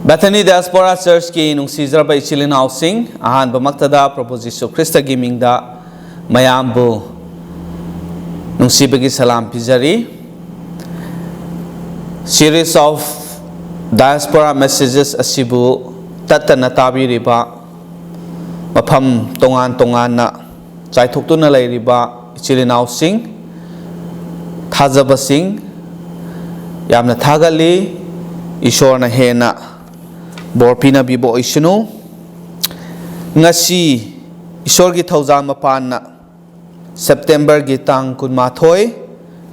Bethany Diaspora Church ki nung Caesar ba ichilin housing ahan ba magtada Prabhu Jisu Krista giming da mayambu nung sibagi salam pizari series of diaspora messages asibu tatana tabi riba mapam tongan na chaithok tu na lay riba ichilin housing thajabasing yamna thagali ishor na hena Borpina bibo isinu ngasi isor gi thawjan mapan na September gi tang kunmathoi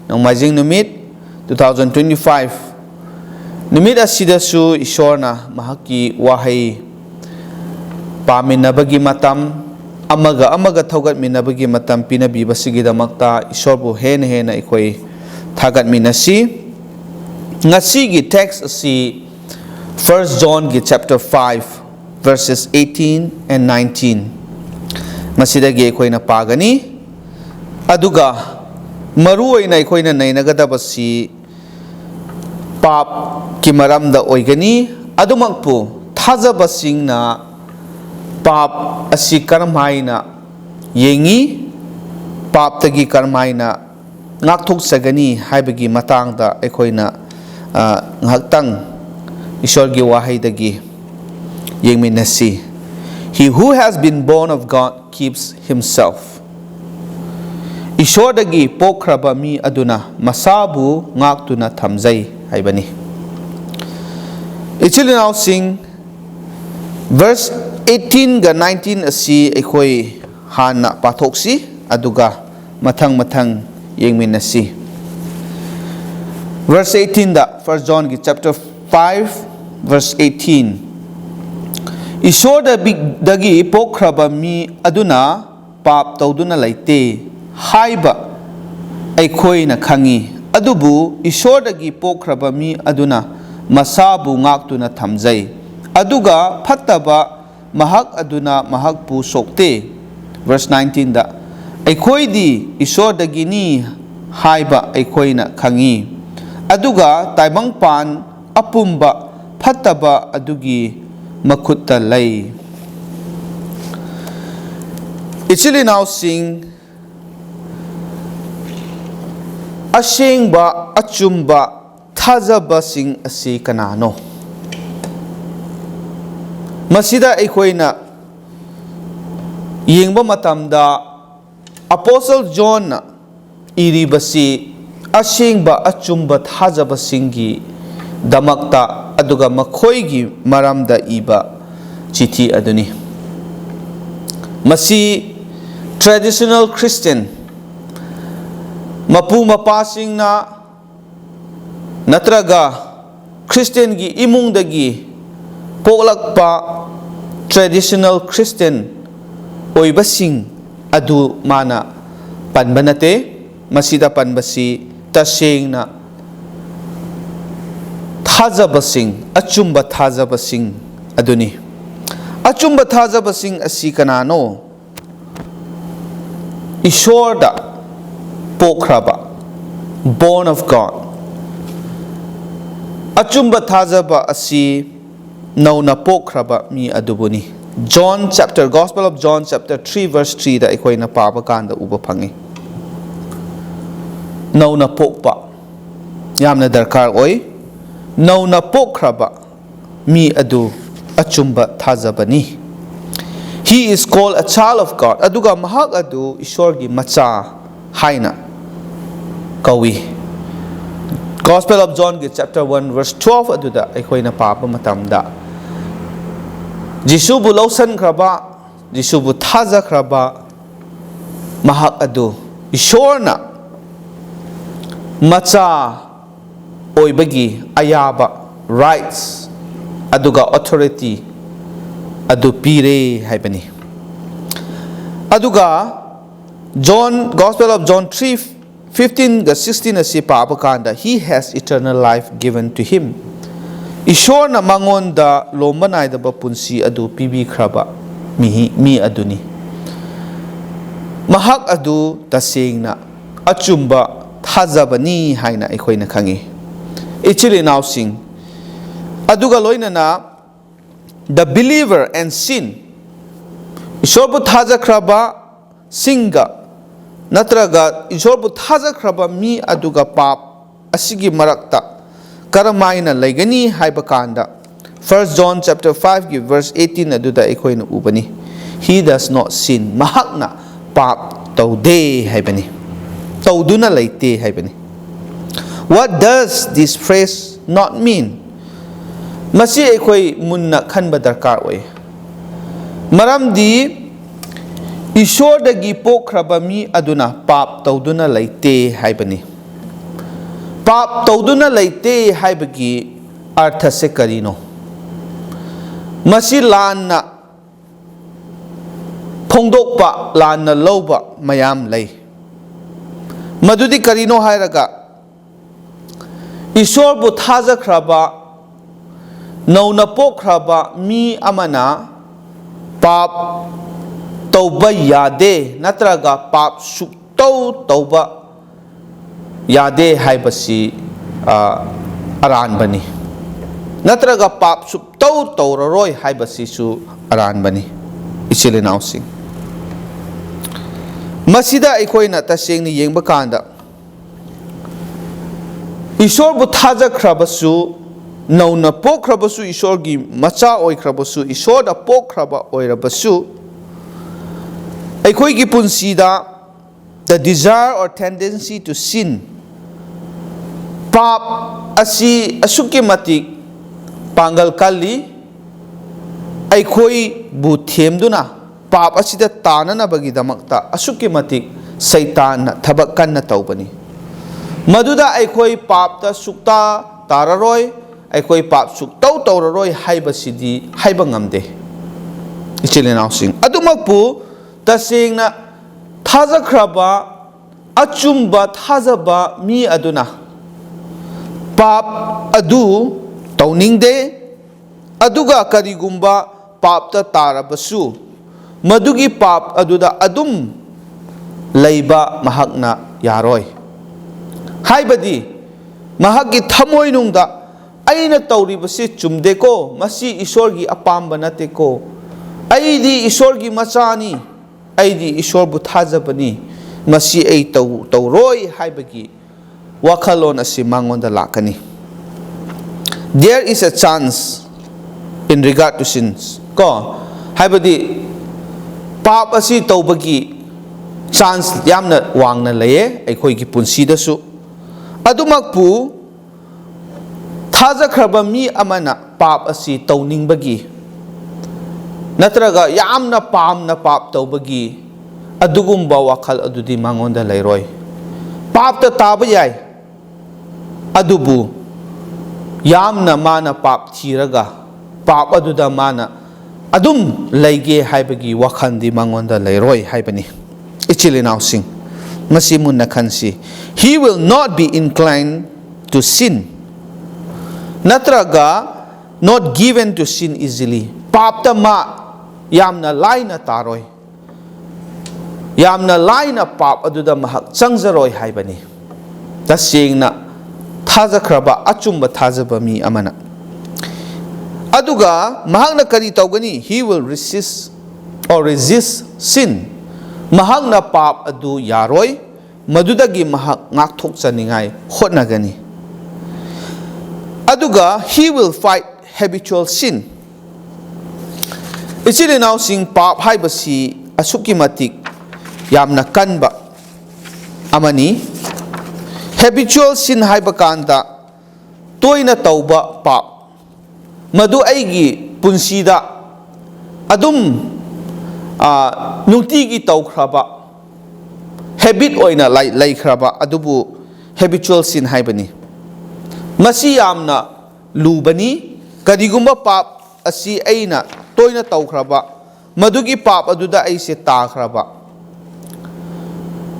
nong majing numit 2025 numit asida su isor na mahaki wahai paminabagi matam amaga thawgat minabagi matam pinabi basigi damakta isor bu hena ikoi thagat minasi ngasi gi text asi 1 John chapter 5 verses 18 and 19 masidagi akoina pagani aduga maruoina akoina nainagadabasi pap kimaramda oigani adumakpu thajabasingna pap asi karmaina yengi pap tagi karmaina ngakthok sagani haibagi matangda akoina ngaktang Isorgi wahidagi yengminasi. He who has been born of God keeps himself. Esordagi Pokkhraba mi Aduna Masabu Ngaktuna Thamjei haibani. Ichilinaw sing verse 18 ga 19 asi ekoi hana pathoksi aduga mathang yengminasi. Verse 18 da 1 John chapter 5 verse 18 Esordagi Pokkhraba mi Aduna pap tawduna laite haiba aikoina khangi adubu Esordagi Pokkhraba mi Aduna Masabu Ngaktuna Thamjei aduga phattaba mahak aduna mahakpu sokte verse 19 da aikoidi Esordagi ni haiba aikoina khangi aduga taibangpan apumba phattaba adugi makutta lay ichilinaw sing ashengba achumba thajaba sing asi kanano masida aikoina yengba matamda Apostle John iribasi ashengba achumba thajaba singi damakta aduga makhoigi maramda iba chithi aduni masi traditional Christian mapu mapasing na natraga Christian gi imungdagi poklakpa traditional Christian oibasing adu mana panbanate masida panbasi taseng na thajabasing achumba thajabasing aduni achumba thajabasing asi kanano Esorda Pokkhraba born of God achumba thajaba asi nauna Pokkhraba mi adubuni Gospel of John chapter 3 verse 3 da ikoina paba kanda uba phangi nauna pokpa yamna darkar oi nauna Pokkhraba mi adu achumba thajabani. He is called a child of God. Aduga mahak adu Isorgi macha haina kawi. Gospel of John chapter 1 verse 12 aduda aikoina papa matamda Jisu bu lausan khraba Jisu bu thaja khraba mahak adu Isorna macha oibagi ayaba rights aduga authority adu pire haibani aduga Gospel of John 3:15 ga 16 asi pabakanda he has eternal life given to him Esorna mangonda lomanai da punsi adu pibi khraba mi aduni mahak adu tasengna achumba haina ikhoina khangi ichili nausing aduga loinana the believer and sin. Isorbu thajakraba singa natraga isorbu thajakraba mi aduga pap asigi marakta karamaina laigani haibakanda. 1 John chapter 5 give verse 18 aduda ekoina ubani. He does not sin. Mahakna pap taude haibani. Tauduna laite haibani. What does this phrase not mean? Masi ekoi munna khanba darkar oi. Maramdi Esordagi Pokkhraba mi aduna pap tauduna laite haibani. Pap tauduna laite haibagi artha se karino. Masi lanna phongdokpa lanna loba mayam lay. Madudi karino hairaga Esorbu thajakraba nauna pokkhraba mi amana pap tauba yade natraga pap suktau tauba yade haibasi aran bani natraga pap suktau tauraroi haibasi su aran bani ichilinaw sing masida ikoina tasengni yengba kanda Esorbu thajakrabasu nauna pokkhrabasу Esorgi macha oikrabasу Esorda pokkhraba oirabasu aikhoigi punsida the desire or tendency to sin pap asi asuki matik pangal kalli aikhoi bu themduna pap asida tanana bagi damakta asuki matik saitan thabak kanna taubani maduda aikhoi papta sukta tararoi aikoi pap suktau tauraroi haibasidi haiba ngamde ichilinaw sing adumakpu tasengna thajakraba achumba thajaba mi aduna pap adu tauningde aduga karigumba papta tarabasu madugi pap aduda adum leiba mahakna yaroi haibadi mahakgi thamoi nungda aina tauribasi chumdeko masi Esorgi apamba nateko aidi Esorgi machani aidi Esorbu thajabani masi ai tauroi haibagi wakhalon asi mangonda lakani. There is a chance in regard to sins ko haibadi pap asi taubagi chance yamna wangna laye aikhoigi punsidasu adumakpu thajakraba mi amana pap asi tauningbagi natraga yamna pamna pap taubagi adugumba wakhal adudi mangonda lairoi pap ta taba yai adubu yamna mana pap thiraga pap aduda mana adum laige haibagi wakhandi mangonda lairoi haibani ichilinaw sing masimun na khansi he will not be inclined to sin natraga not given to sin easily papta ma yamna laina taroi yamna laina pap aduda mahak changjaroi haibani tasengna thajakraba achumba thajaba mi amana aduga mahakna kari tawgani he will resist sin mahakna pap adu yaroi madudagi mahak ngakthok chaningai hotnagani aduga he will fight habitual sin ichilinaw sing pap haibasi asuki matik yamna kanba amani habitual sin haiba kanta toina tauba pap madu aigi punsida adum nutigi taukraba habit oina laikhraba adubu habitual sin haibani masi yamna lubani karigumba pap asi aina toina taukraba madugi pap aduda aise takhraba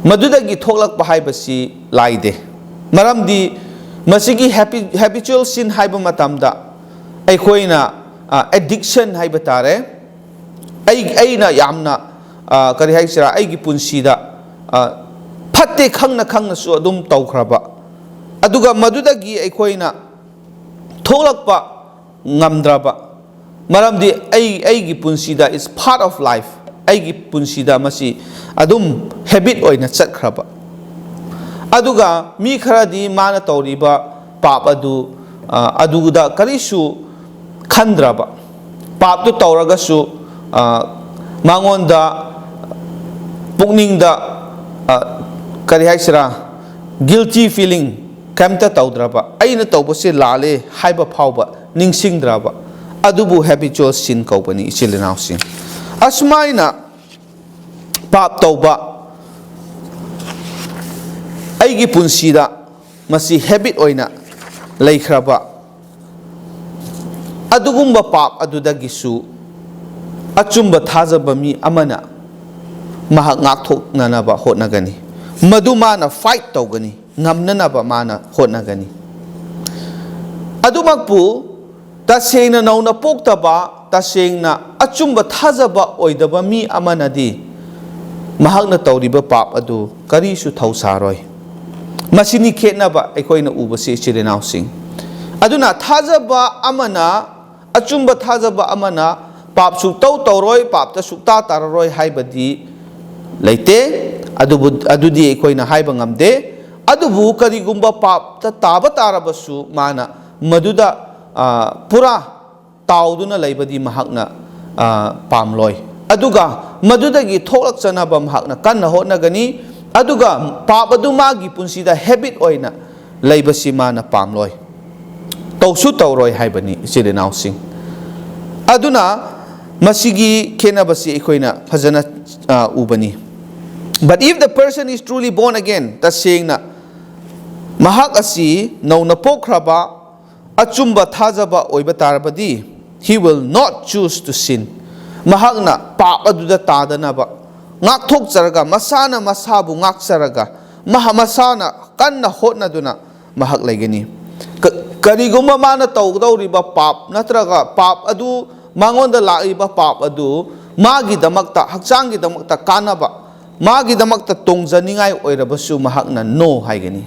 madudagi thoklakpa haibasi laide maramdi masigi habitual sin haiba matamda aikhoina addiction haiba tare aina yamna kari haisira aigi punsida phatte khangna su adum tawkhraba aduga madudagi aikhoina tholakpa ngamdraba Maramdi aigi punsida is part of life. Aigi punsida masi adum habit oina chatkraba. Aduga mi kharadi mana tawriba pap adu aduda karisu khandraba. Pap tu tawragasu mangonda pukningda kari haisira guilty feeling kamta tawdraba. Aina tawbasi lale haiba phawba ningsingdraba. Adubu habitual sin kaupani ichilinaw sin. Asmaina pap tawba aigi punsida masi habit oina laikhraba. Adugumba pap adudagisu achumba thazaba mi amana mahak ngakthoknanaba hotnagani. Madu mana fight tawgani ngamnanaba mana hotnagani. Adumakpu tasengna nauna poktaba tasengna achumba thazaba oidaba mi amanadi mahakna tawriba pap adu karisu thausaroi. Masini khetnaba aikoina ubasi chirinaw sing. Aduna thazaba amana achumba thazaba amana pap su tawroi pap ta sukta tararoi haibadi leite adudi aikoina haiba ngamde. Adubu karigumba pap ta taba tarabasu mana maduda pura tauduna laibadi mahakna pamloi. Aduga madudagi tholak chanaba mahakna kanna hotnagani. Aduga pap adu magi punsida habit oina laibasi mana pamloi. Tawsu tawroi haibani ichilinaw sing. Aduna masigi khenabasi ikoina phajana ubani. But if the person is truly born again, tasengna mahak asi nauna pokkhraba achumba thazaba oiba tarabadi, he will not choose to sin. Mahakna pap aduda tadanaba ngakthok charaga masana masabu ngaksaraga mahamasana kanna hotnaduna mahak laigani. Karigumba mana tawdawriba pap natraga pap adu mangonda laiba pap adu magi damakta hakchangi damakta kanaba magi damakta tongjaningai oirabasu mahakna no haigani.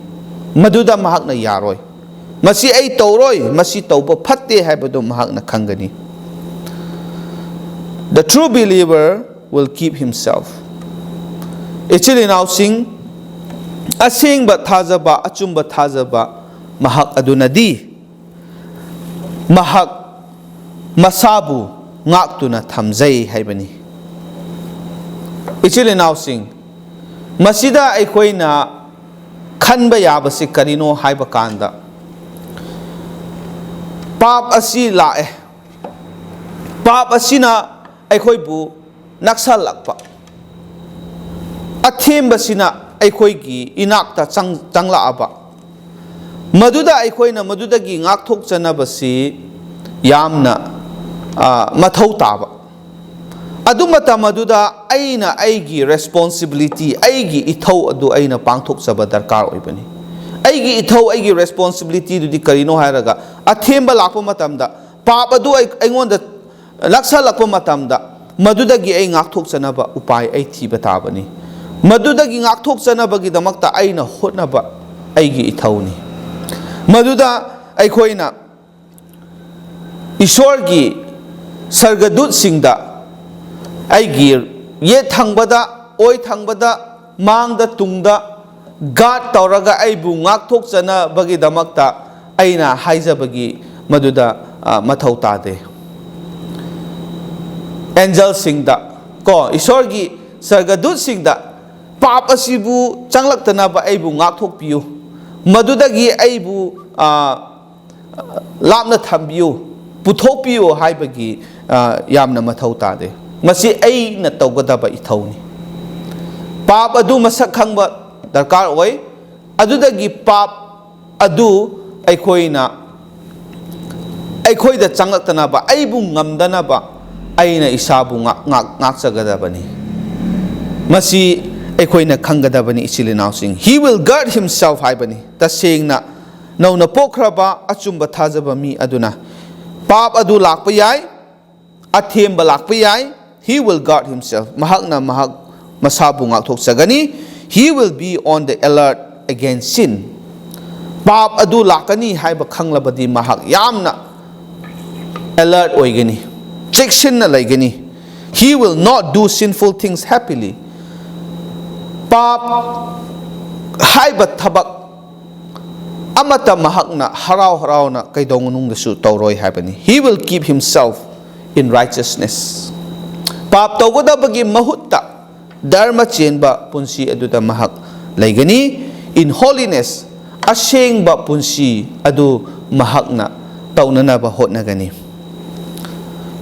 Maduda mahakna yaroi. Masi ay tawroi masi tawba phatte haibadu mahakna khangani. The true believer will keep himself. Ichilinaw sing asengba thazaba achumba thazaba mahak adunadi mahak masabu ngaktuna thamjei haibani. Ichilinaw sing masida aikoina khanba yabasi karino haiba kanda pap asi lae pap asina aikoibu naksalakpa athembasina aikoigi inakta changlaaba maduda aikoina madudagi ngakthok chanabasi yamna mathau taba adumata maduda aina aigi responsibility aigi ithau adu aina pangthok chaba darkar oibani. Aigi ithau aigi responsibility dudi karino hairaga athemba lakpa matamda pap adu aingonda laksa lakpa matamda madudagi ai ngakthok chanaba upai ai thiba tabani. Madudagi ngakthok chanabagi damakta aina hotnaba aigi ithauni. Maduda aikoina Isorgi sargadut singda aigi ye thangbada oi thangbada mangda tungda God tawraga aibu ngakthok chana bagi damakta aina haija bagi maduda mathau tade. Angel singda ko Isorgi sargadut singda pap asibu changlaktana ba aibu ngakthok piu madudagi aibu lapna thambiu puthokpiu haibagi yamna mathau tade. Masi aina tawgadaba ithawni. Pap adu masak khangba darkar oi adudagi pap adu aikoina aikoida changlaktana ba aibu ngamdana ba aina isabu ngakchagadabani. Masi aikoina khanggadabani ichilinaw sing. He will guard himself haibani. Tasengna nauna pokkhraba achumba thajaba mi aduna pap adu lakpa yai athemba lakpa yai. He will guard himself. Mahakna mahak masabu ngakthok chagani. He will be on the alert against sin. Pap adu lakani haiba khanglabadi mahak yamna alert oigani. chekshinna laigani. He will not do sinful things happily. Pap haiba thabak amata mahakna harau na kaidongunung dasu tauroi haibani. He will keep himself in righteousness. Pap tawgodabagi mahutta dharma chenba punsi aduda mahak laigani. In holiness ashengba punsi adu mahakna taunanaba hotnagani.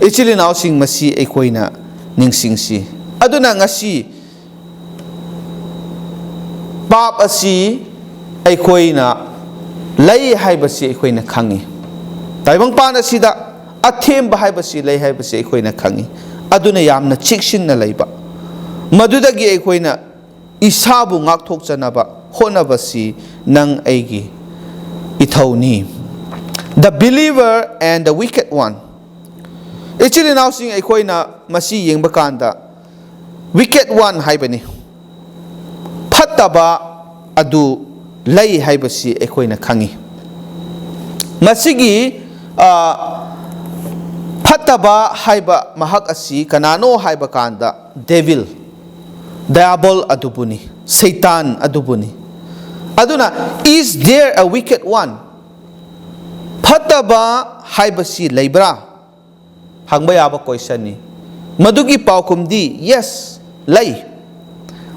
Ichilinaw sing masi aikoina ningsingsi. Aduna ngasi pap asi aikoina lay haibasi aikoina khangi. Taibang pana sida athemba haibasi lay haibasi aikoina khangi. Aduna yamna chikshinna layba. Madudagi aikoina isabu ngakthokchanaba honabasi nang aigi ithawni. The believer and the wicked one. Actually now sing aikoina masi yengba kanda wicked one haibani. Phattaba adu lay haibasi aikoina khangi. Masigi phattaba haiba mahak asi kanano haiba kanda devil, diabol adubuni, Satan adubuni. Aduna, is there a wicked one? Phattaba haibasi laibra? Hangbayaba question ni. Madugi paukumdi, yes, lay.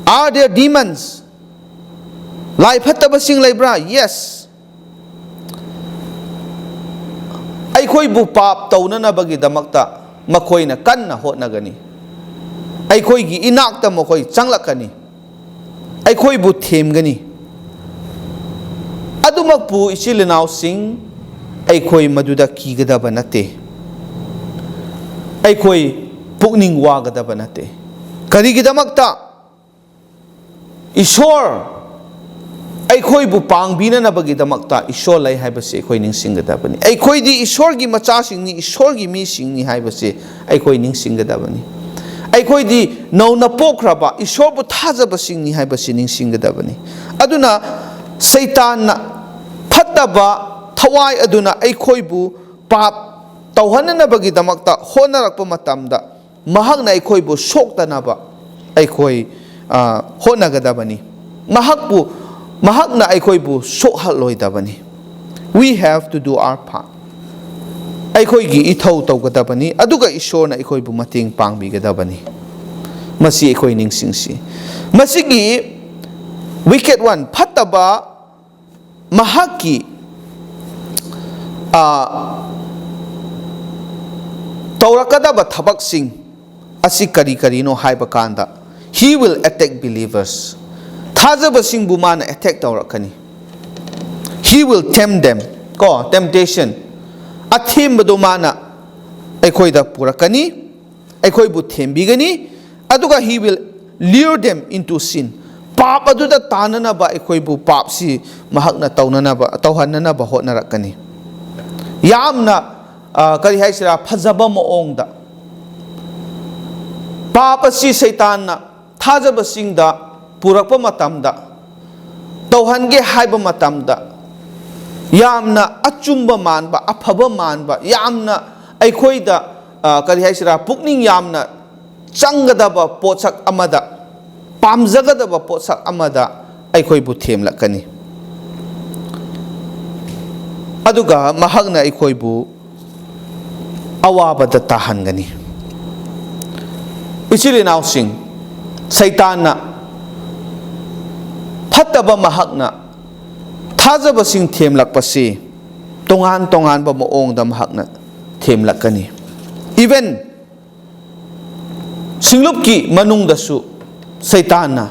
Are there demons? Lai phattaba sing laibra? Yes. Aikoi bu pap taunana bagi damakta makoi na kanna hotnagani. Aikoi gi inakta makoi changlakani. Aikoi bu themgani. Adumakpu ichilinaw sing aikoi maduda kigadaba nate. Aikoi pukning wagadaba nate. Karigidamakta Ishor aikoi bu pangbina na bagidamakta Ishor lay haibasi aikoi ningsinggadabani. Aikoi di Ishor gi macha singni Ishor gi mi singni haibasi aikoi ningsinggadabani. Aikoi di nauna Pokkhraba Ishor bu thajaba singni haibasi ningsinggadabani. Aduna Satan na phattaba thawai aduna aikoi bu pap tawhanana bagidamakta honarakpa matamda mahakna aikoi bu soktanaba aikoi honagadabani. Mahakna aikoi bu sokhalloidabani. We have to do our part. Aikoi gi ithau tawgadabani aduga Ishorna aikoi bu mating pangbigadabani. Masi aikoi ningsingsi. Masigi wicked one phattaba mahaki taurakadaba thabak sing asi kari no haiba kanda he will attack believers. Thajaba sing bumana attack taurakani. He will tempt them. Ko temptation. Athim badumana aikoi da purakani. Aikoi bu thembigani. Aduga he will lure them into sin. Pap aduda tanana ba aikoi bu pap si mahakna taunana ba tauhanana ba hotnarakani. Yamna kari haisira phajaba moongda papa si Satan na thajaba singda purakpa matamda tauhange haiba matamda yamna achumba manba aphaba manba yamna aikhoida kari haisira pukning yamna changadaba potsak amada pamjagadaba potsak amada aikoi bu themlakani. Aduga mahakna aikoi bu awabada tahangani. Ichilinaw sing Satan na phattaba mahakna thajaba sing themlakpasi tongan ba moongda mahakna themlakani. Even singlupki manungdasu Satan na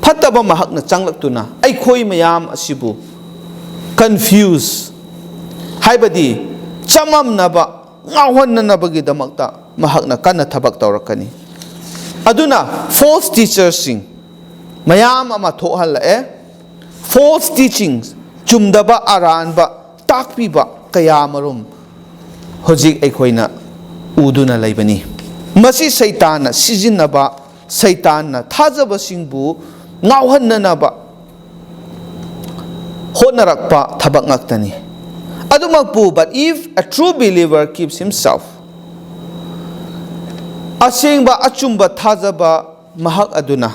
phattaba mahakna changlaktuna aikoi mayam asibu confuse haibadi chamamnaba ngawhannanabagidamagta mahakna kanna thabak tawrakani. Aduna false teachers sing mayam ama thohalae false teachings chumdaba aranba takpiba kayamarum hojik aikoina uduna laibani. Masi Satan sijinnaba Satan thajaba singbu ngawhannanaba honarakpa thabak ngaktani. But if a true believer keeps himself asengba achumba thajaba mahak aduna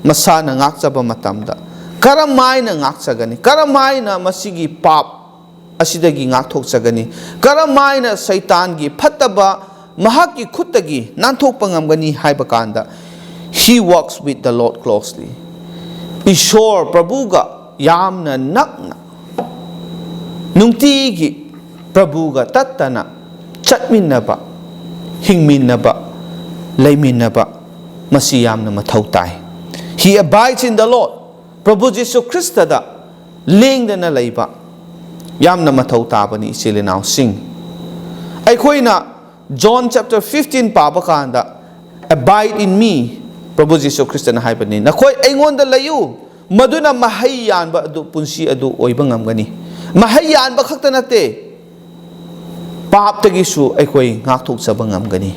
masana ngakchaba matamda karamaina ngakchagani karamaina masigi pap asidagi ngakthokchagani karamaina saitangi phattaba mahaki khutagi nanthokpa ngamgani haiba kanda he walks with the Lord closely Ishor Prabhuga yamna nakna nungtigi Prabhuga tattana chatminnaba hingminnaba leiminaba masi yamna mathau tai he abides in the Lord Prabhu Jesu Christa da lengdana leiba yamna mathau tabani ichilinau sing aikhoina John chapter 15 paba kanda abide in me Prabhu Jesu Christa na haibani nakhoi aingonda layu maduna mahai yanba adu punsi adu oiba ngamgani mahai yanba khakta nate pap tagisu aikhoi ngakthok chaba ngamgani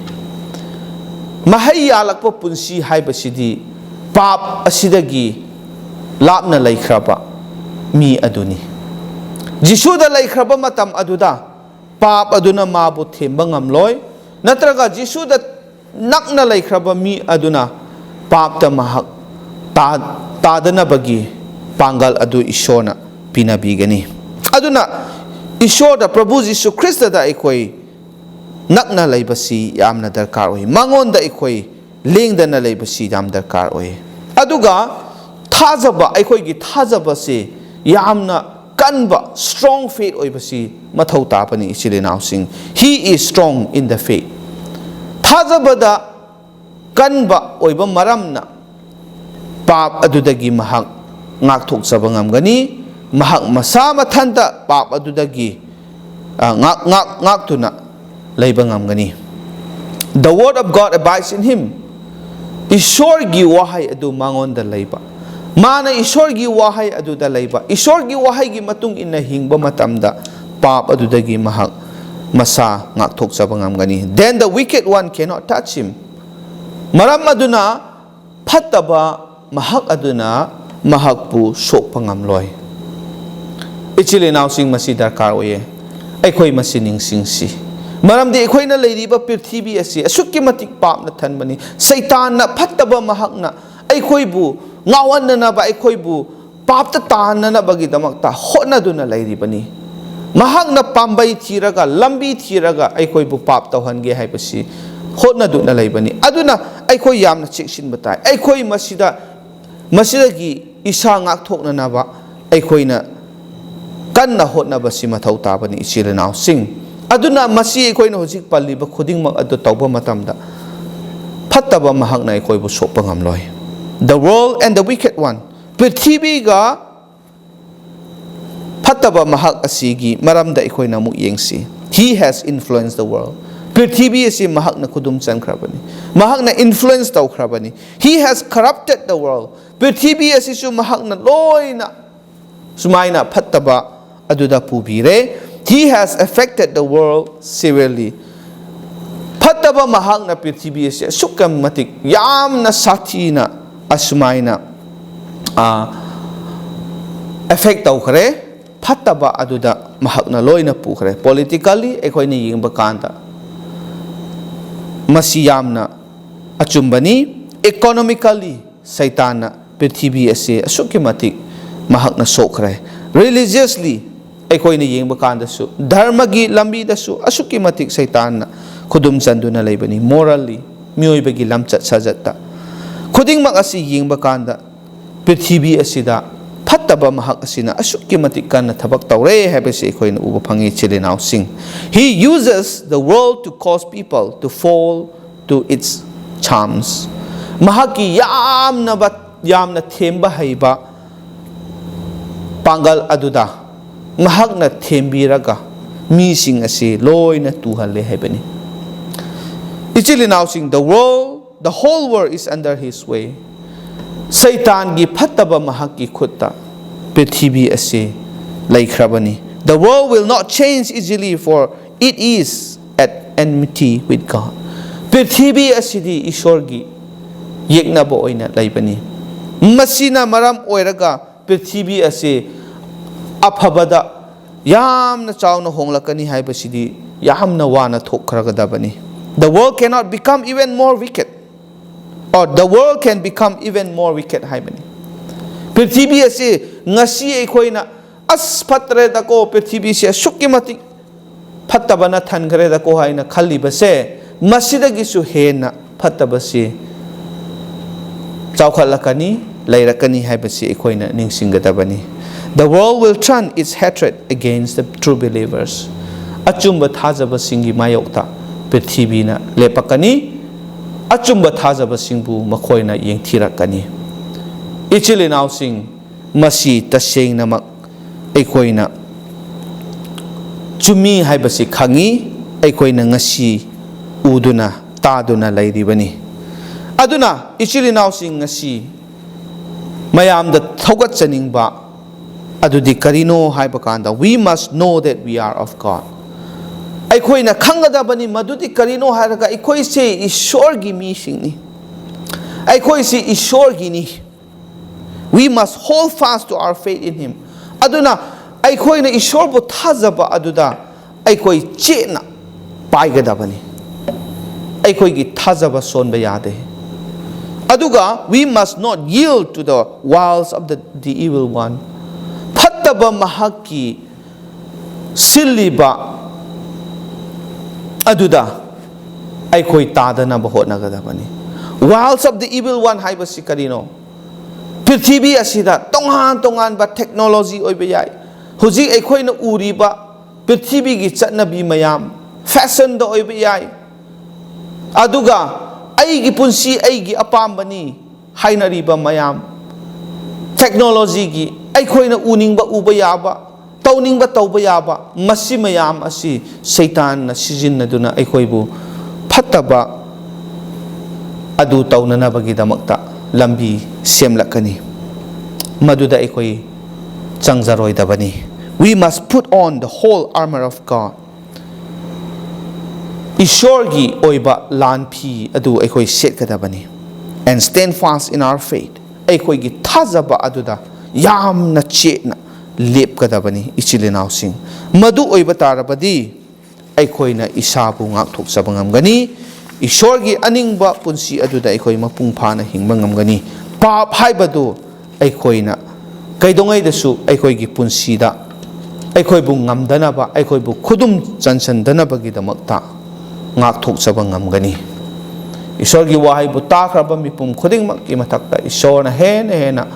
mahai yalakpa punsi haibasidi pap asidagi lapna laikhraba mi aduni Jesu da laikhraba matam aduda pap aduna mabu themba ngamloi natraga Jesu da nakna laikhraba mi aduna pap ta mahak tadana bagi pangal adu ishona pinabigani aduna ishora Prabhu Jesu Christa da ikoi nakna laibasi yamna darkar oi mangon da ikoi lengdana laibasi yam darkar oi aduga thajaba ikoi gi thajaba se yamna kanba strong faith oi basi mathau tapani ichilinau sing he is strong in the faith thajaba da kanba oiba maramna pap adudagi mahak ngakthok chaba ngamgani mahak masa mathanta pap adudagi ngaktuna leiba ngamgani the word of God abides in him Ishorgi wahai adu mangon da leiba mana Ishorgi wahai adu da leiba Ishorgi wahai gi matung inna hingba matamda pap adudagi mahak masa ngakthok chaba ngamgani then the wicked one cannot touch him maram aduna phattaba mahak aduna mahakpu sokpa ngamloi ichilinau sing masi darkar oye aikhoi masi ningsingsi maramdi aikhoina leiriba prithvi asi asukki matik papna thanbani saitanna phattaba mahakna aikhoibu ngawanna ba aikhoibu papta tanna bagi damakta hotnaduna leiribani mahakna pambai thiraga lambi thiraga aikhoibu pap tawhange haibasi hotnaduna leibani aduna aikhoi yamna cheksin batai aikhoi masidagi isa ngakthokna naba aikhoina kanna hotnabasi mathau tabani ichilinau sing aduna masi aikhoina hojik palliba khudingmak adu tawba matamda phattaba mahakna aikhoibu sokpa ngamloi the world and the wicked one prithvi ga phattaba mahak asigi maramda aikhoina mu yengsi he has influenced the world prithvi asi mahakna khudum chankhrabani mahakna influence tawkhrabani he has corrupted the world prithvi asi su mahakna loina sumaina phattaba aduda pubire he has affected the world severely phattaba mahakna prithvi asi sukam matik yamna sathina asmaina affect tawkhre phattaba aduda mahakna loina pukhre politically ekhoina yingba kanda masi yamna achumbani economically saitana prithvi ase asukki matik mahakna sokhre religiously aikhoina yengba kanda su dharma gi lambi da su asukki matik saitana khudum chanduna leibani morally mioiba gi lamchat sajatta khuding mak asi yengba kanda prithvi asida phattaba mahak asina asukki matik kana thabak tawre habase aikhoina uba phangi chilinau sing he uses the world to cause people to fall to its charms mahaki yamna themba haiba pangal aduda mahakna thembiraga mi sing ase loina tuhalle haibani ichilinau sing the whole world is under his way Satan gi phattaba mahaki khutta prithvi ase laikhrabani the world will not change easily for it is at enmity with God prithvi asidi ishorgi yeknaba oina laibani masina maram oiraga prithvi ase afabada yamna chawna honglakani haibasidi yamna wana thokkhragadabani The world cannot become even more wicked, or the world can become even more wicked haibani. Prithvi ase ngasi ekhoina as phatre da ko prithvi se sukki mati phattabana thankhare da ko haina khalli base masidagi su hena phattabasi chawkhalakani lairakani haibasi ekhoina ningsinggadabani. The world will turn its hatred against the true believers. Achumba thajaba singi mayokta prithibina lepakani, achumba thajaba singbu makhoina yengthirakani. Ichilinaw sing masi taseng namak ekhoina chumi haibasi khangi ekhoina ngasi uduna taduna lairibani. Aduna ichilinaw sing ngasi mayam da thogat chaningba adudi karino haibakanda, we must know that we are of God. Aikhoina khangadabani madudi karino haraga aikoi se ishor gi mi singni, aikoi se ishor gi ni. We must hold fast to our faith in Him. Aduna aikhoina ishor bu thazaba aduda aikoi chena paigadabani, aikoi gi thazaba sonba yade. Aduga we must not yield to the wiles of the evil one. Phattaba mahaki siliba aduda aikoi tadana bahotnagadabani. Wiles of the evil one haibasi karino. Prithvi asida tongan tongan ba technology oiba yai. Huji aikoina uriba prithvi gi chatnabi mayam fashion da oiba yai. Aduga aigi punsi aigi apambani hainariba mayam technology gi aikhoina uningba uba yaba tauningba tauba yaba masi mayam asi satan na sijinnaduna aikhoibu phattaba adu taunanabagi damakta lambi semlakani, maduda aikoi changjaroidabani. We must put on the whole armor of God. Ishorgi oiba lanpi adu aikoi setkadabani, and stand fast in our faith. Aikoi gi thazaba aduda yamna chetna lepkadabani ichilinaw sing. Madu oiba tarabadi aikoina isabu ngakthokchaba ngamgani. Ishorgi aningba punsi aduda aikoi mapung phana hingba ngamgani. Pap haibadu aikoina kaidongai dasu aikoi gi punsi da aikoi bu ngamdanaba aikoi bu khudum chanchandanaba gi damakta ngakthokchaba ngamgani. Ishorgi wahai bu takraba mipum khudingmak ki mathakta ishorna hena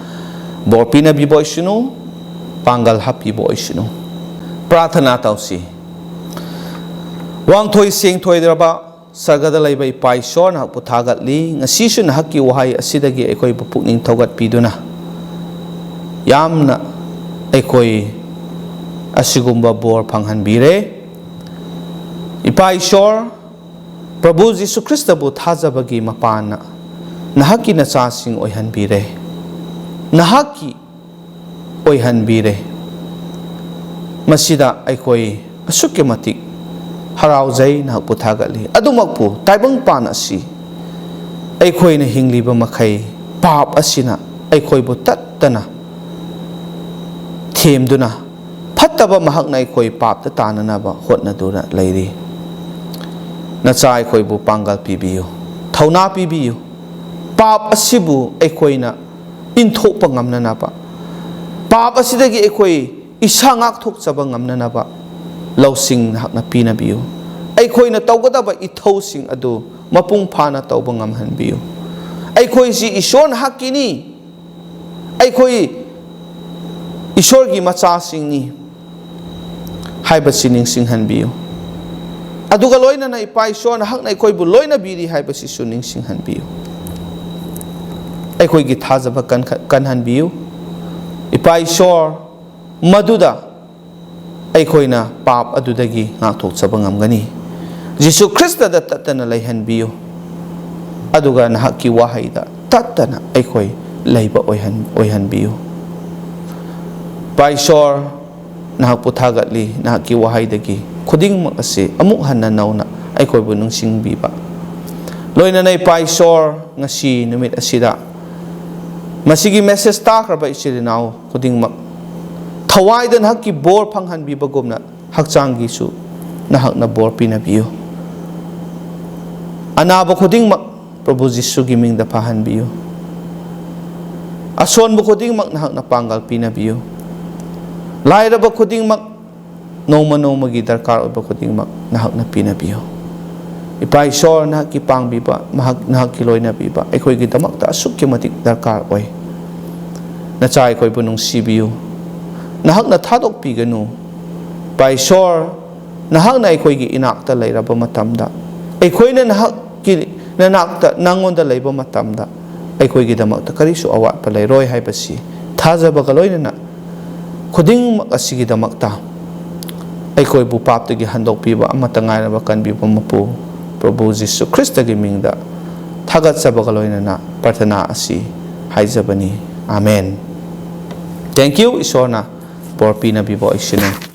borpina biboisinu pangal happy boisinu. Prathana tausi wangthoi sengthoi draba sagada laiba ipai shor na puthagatli ngasisu nahaki wahai asidagi aikoi bu pukning thogat piduna yamna aikoi asigumba bor phanghanbire. Ipai shor Prabhu Jisu Krista bu thajabagi mapana nahaki nachasing oihanbire, nahaki oihanbire. Masida aikoi asukki matik haraujai nahak puthagatli. Adumakpu taibang pan asi aikoi na hingliba makai pap asina aikoi bu tattana themduna phattaba mahak na aikoi pap ta tananaba hotnaduna lairi. Nacha aikoi bu pangal pibiyu, thauna pibiyu. Pap asibu aikoina inthokpa ngamnanaba, pap asidagi aikoi isa ngakthokchaba ngamnanaba lausing nahakna pinabiyu. Aikoina tawgadaba ithosing adu mapung phana tawba ngamhanbiyu. Aikoi si ishor nahakini, aikoi ishorgi machasingni haibasi ningsinghanbiyu. Aduga loina na ipai shor na hakna aikoi bu loina biri haibasi su ningsinghanbiyu. Aikoi gi thajaba kanhanbiyu. Ipai shor maduda aikoina pap adudagi ngakthokchaba ngamgani. Jisu Krista da tatana laihanbiyu. Aduga nahaki wahaida tatana aikoi laiba oihanbiyu. Pai shor nahak puthagatli nahaki wahaidagi khudingmak ase amuk hanna nauna aikoi bu nungsingbiba. Loina nay pai shor ngasi numit asida masigi message takraba ichilinaw khudingmak thawaidan hakki bor phanghanbibagumna hakchanggi su nahakna bor pinabiyu. Anaba khudingmak Prabhu Jisugi mingda pahanbiyo. Asonbu khudingmak nahak na panggal pinabiyo. Lairaba khudingmak noma gi darkar oba khudingmak nahak na pinabiyo. Ipa Isor nahak ki pangbiba nahak ki loina biba aikoi gi damakta asukki matik darkar oi. Nacha aikoi bu nungsibiyo. Nahak na thadok piganu. Pa Isor nahak na aikoi gi inakta lairaba matamda. Aikoi na nahak ki nanakta nangonda laiba matamda. Aikoi gi damakta karisu awat pa lairoi haibasi. Thajaba kaloina na khudingmak asigi damakta. Aikoi bu papta gi handok piba amata ngairaba kanbiba mapu Prabhu Jisu Krista gi mingda thagat sabagaloina na pratana asi haizabani. Amen. Thank you Isona por pinabibo isine.